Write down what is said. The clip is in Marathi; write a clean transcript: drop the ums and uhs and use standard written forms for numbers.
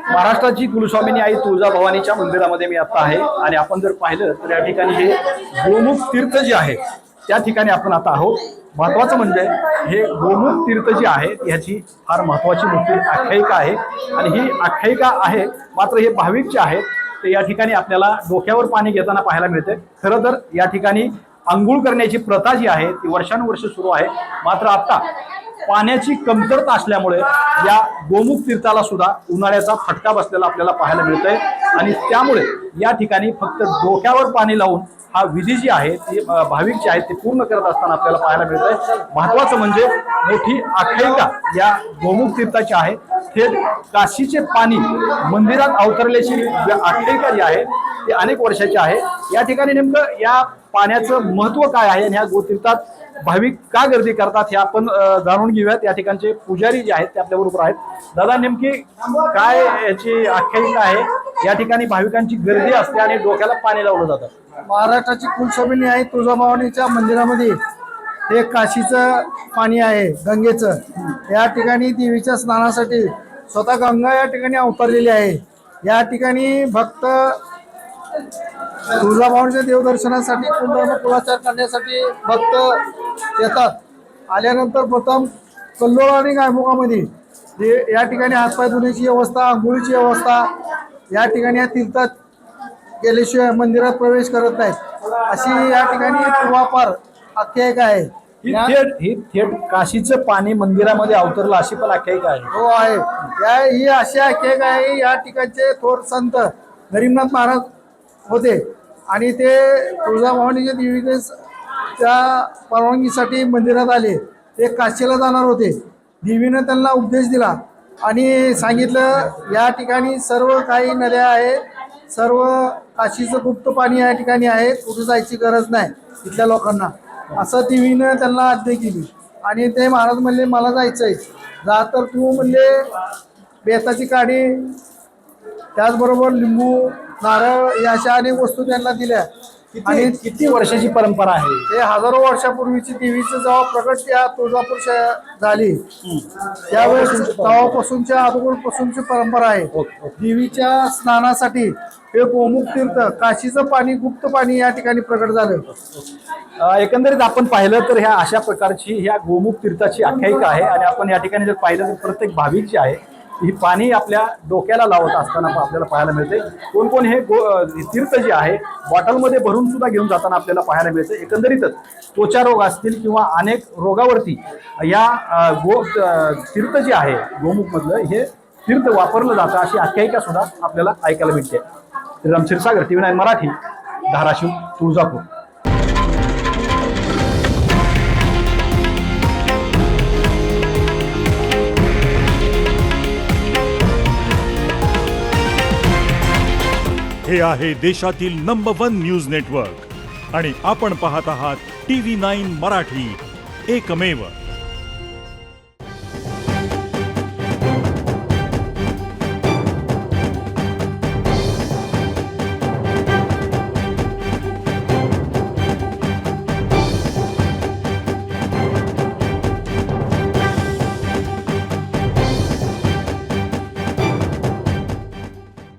महाराष्ट्राची कुलस्वामिनी आई तुळजाभवानीच्या मंदिरामध्ये मी आता आहे आणि आपण जर पाहिलं तर या ठिकाणी हे गोमुख तीर्थ जे आहे त्या ठिकाणी आपण आता आहोत। महत्वाचं म्हणजे हे गोमुख तीर्थ जे आहे याची फार महत्वाची मोठी आख्यायिका आहे आणि ही आख्यायिका आहे मात्र हे भाविक जे आहेत ते या ठिकाणी आपल्याला डोक्यावर पाणी घेताना पाहायला मिळते। खरं तर या ठिकाणी अंघोळ करण्याची प्रथा जी आहे ती वर्षानुवर्ष सुरू आहे, मात्र आता पाण्याची कमतरता असल्यामुळे या गोमुख तीर्थाला सुद्धा उन्हाळ्याचा फटका बसलेला आपल्याला पाहायला मिळतोय आणि त्यामुळे या ठिकाणी फक्त डोक्यावर पाणी लावून हा विधी जी आहे ती भाविक जे आहेत ते पूर्ण करत असताना आपल्याला पाहायला मिळतंय। महत्वाचं म्हणजे मोठी आख्यायिका या गोमुख तीर्थाची आहे। थेट काशीचे पाणी मंदिरात अवतरल्याची आख्यायिका जी आहे ती अनेक वर्षाची आहे। या ठिकाणी नेमकं या पाण्याचं महत्व काय आहे आणि ह्या गोतीर्थात भाविक का गर्दी करतात हे आपण जाणून घेऊयात। या ठिकाणचे पुजारी जे आहेत ते आपल्या बरोबर आहेत। दादा, नेमकी काय याची आख्यायिका आहे? या ठिकाणी भाविकांची गर्दी असते आणि डोक्याला पाणी लावलं जातं। महाराष्ट्राची कुलस्वामिनी आई तुळजाभवानीच्या मंदिरामध्ये हे काशीचं पाणी आहे, गंगेचं। या ठिकाणी देवीच्या स्नानासाठी स्वतः गंगा या ठिकाणी अवतरलेली आहे। या ठिकाणी भक्त तुळजाभवानीच्या देवदर्शनासाठी कुंभधर्म कुलाचार करण्यासाठी भक्त येतात। आल्यानंतर प्रथम कल्लोळ आणि गायमुखामध्ये या ठिकाणी हातपाय धुण्याची व्यवस्था, आंघोळीची व्यवस्था, या ठिकाणी या तीर्थात गेल्याशिवाय मंदिरात प्रवेश करत नाहीत अशी या ठिकाणी पूर्वापार आख्यायिका आहे। ही थेट काशीचं पाणी मंदिरामध्ये अवतरलं अशी पण आख्यायिका आहे। हो आहे। ही अशी आख्यायिका आहे। या ठिकाणचे थोर संत गरीबनाथ महाराज होते आणि ते तुळजाभवानीच्या देवीच्या परवानगीसाठी मंदिरात आले। ते काशीला जाणार होते। देवीनं त्यांना उपदेश दिला आणि सांगितलं या ठिकाणी सर्व काही नद्या आहेत, सर्व काशीचं गुप्त पाणी या ठिकाणी आहे, कुठे जायची गरज नाही इथल्या लोकांना, असं देवीनं त्यांना आज्ञा केली। आणि ते महाराज म्हणले मला जायचंय, जा तर तू म्हणले बेताची काडी, त्याचबरोबर लिंबू, नारळ या अशा अनेक वस्तू त्यांना दिल्या। आणि किती वर्षाची परंपरा आहे? हे हजारो वर्षापूर्वीची देवीचं जेव्हा प्रगट या तुळजापूर झाली त्यावेळेस तेव्हापासूनच्या अगोदरपासूनची परंपरा आहे। देवीच्या स्नानासाठी हे गोमुख तीर्थ काशीचं पाणी, गुप्त पाणी या ठिकाणी प्रगट झालं। एकंदरीत आपण पाहिलं तर ह्या अशा प्रकारची ह्या गोमुख तीर्थाची आख्यायिका आहे आणि आपण या ठिकाणी जर पाहिलं तर प्रत्येक भाविक जे आहे ही पाणी आपल्या डोक्याला लावत असताना आपल्याला पाहायला मिळते। कोण कोण हे तीर्थ जे आहे बॉटलमध्ये भरून सुद्धा घेऊन जाताना आपल्याला पाहायला मिळते। एकंदरीतच त्वचा रोग असतील किंवा अनेक रोगावरती या तीर्थ जे आहे गोमुख मधलं हे तीर्थ वापरलं जातं अशी आख्यायिका सुद्धा आपल्याला ऐकायला मिळते। श्रीराम क्षीरसागर, TV9 मराठी, धाराशिव, तुळजापूर। हे आहे देशातील नंबर 1 न्यूज नेटवर्क आणि आपण पाहत आहात TV9 मराठी, एकमेव।